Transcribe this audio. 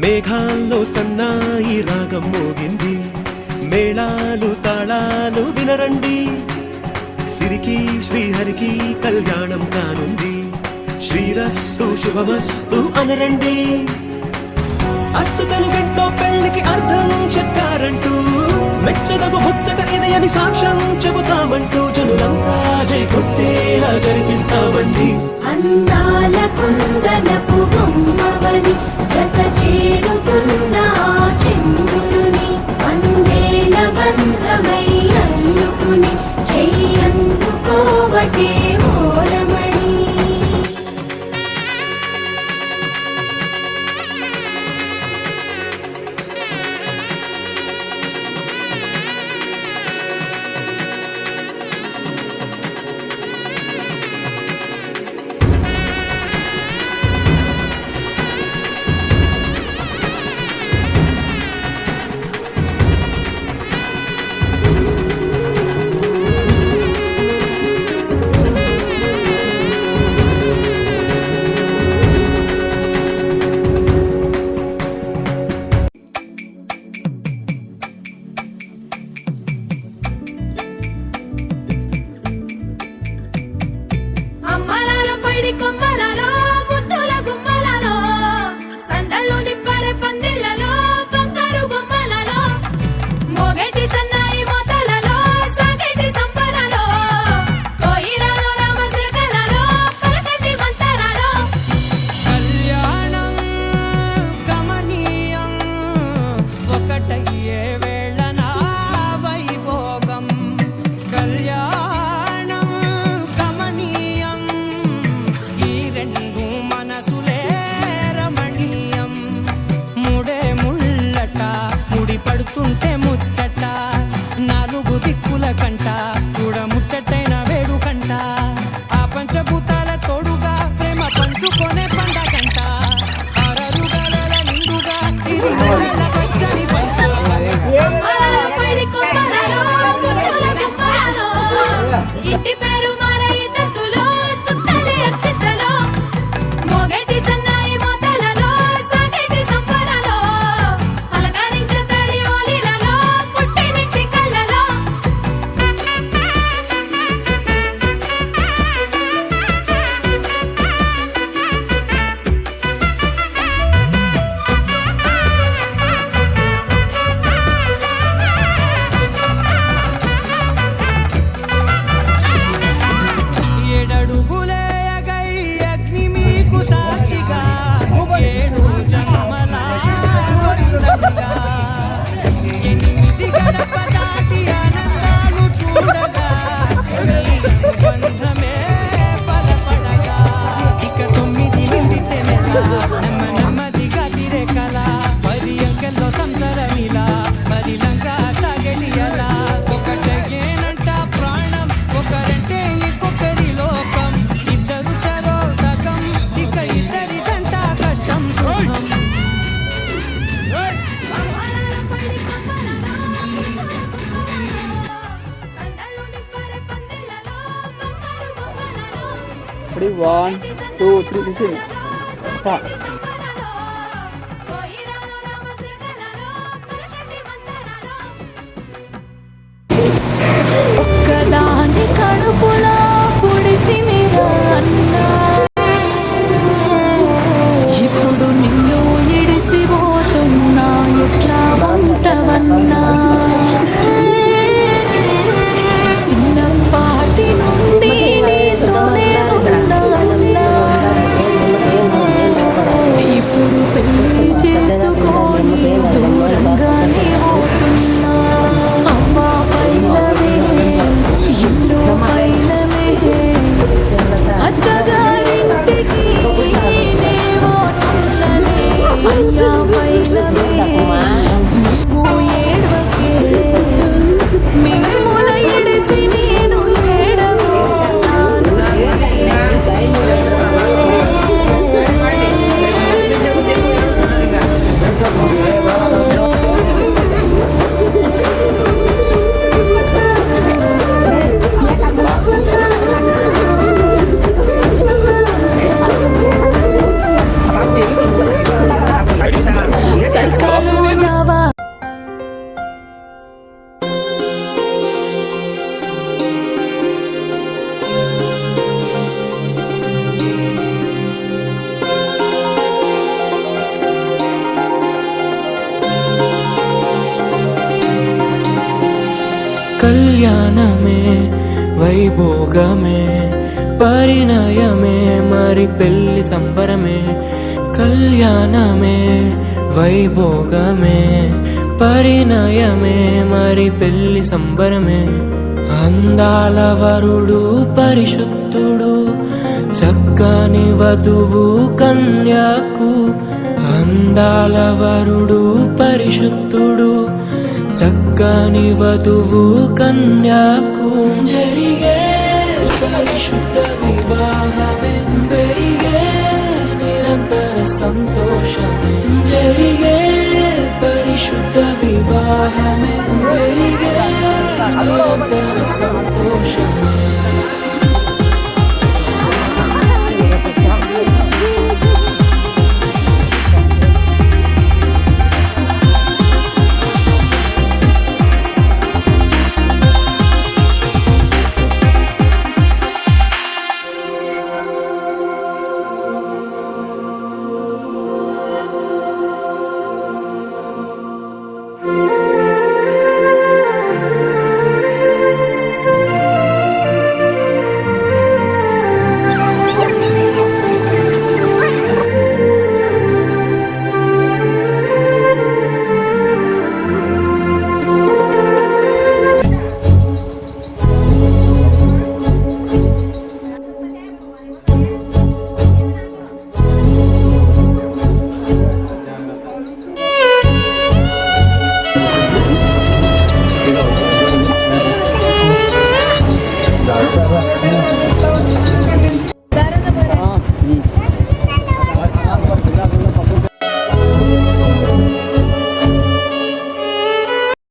మేఘాల్లో సన్నాయి రాగం మోగింది, మేళాలు తాళాలు వినరండి. సిరికి శ్రీహరికి కళ్యాణం కానుంది, శ్రీరస్తు శుభమస్తు అనరండి. అచ్చతలు గంటో పెళ్లికి అర్థం చెప్పారంటూ, మెచ్చదగు ముచ్చట ఇది అని సాక్ష్యం చెబుతామంటూ, జనులంతా జై కొట్టేలా జరిపిస్తామండి. అందాల కుందనపు బొమ్మవని జత చేరుతున్న చంద్రుని, వందేల బంధమై అల్లుకుని చెయ్యందుకోవటే ఓరమణి. Ready, 1, 2, 3, listen. Start. ఒక్కదాని కడుపులా పుడితిమిరా అన్నా, ఇప్పుడు నిన్ను ఇడిసిపోతున్నా ఎట్లా వంటవన్నా. చిన్నపాటి నుండి నీతోనే ఇప్పుడు పెళ్లి చేసుకొని దూరంగానే పోతున్నా. అమ్మ పైనవే ఇల్లు పైనవే, అత్తగారింటికి నేవోతున్నది. అయ్యా పైనవే నువ్వు ఏడవకే, మిమ్ముల ఎడిసి నేను ఏడవోతాను. కళ్యాణమే వైభోగమే పరిణయమే మరి పెళ్లి సంబరమే కళ్యాణమే వైభోగమే పరిణయమే మరి పెళ్లి సంబరమే అందాల వరుడు పరిశుద్ధుడు చక్కని వధువు కన్యాకు అందాల వరుడు పరిశుద్ధుడు చక్కని వధువు కన్యాకు జరిగే పరిశుద్ధ వివాహమే పెరిగే నిరంతర సంతోషమే జరిగే పరిశుద్ధ వివాహమే పెరిగే నిరంతర సంతోషమే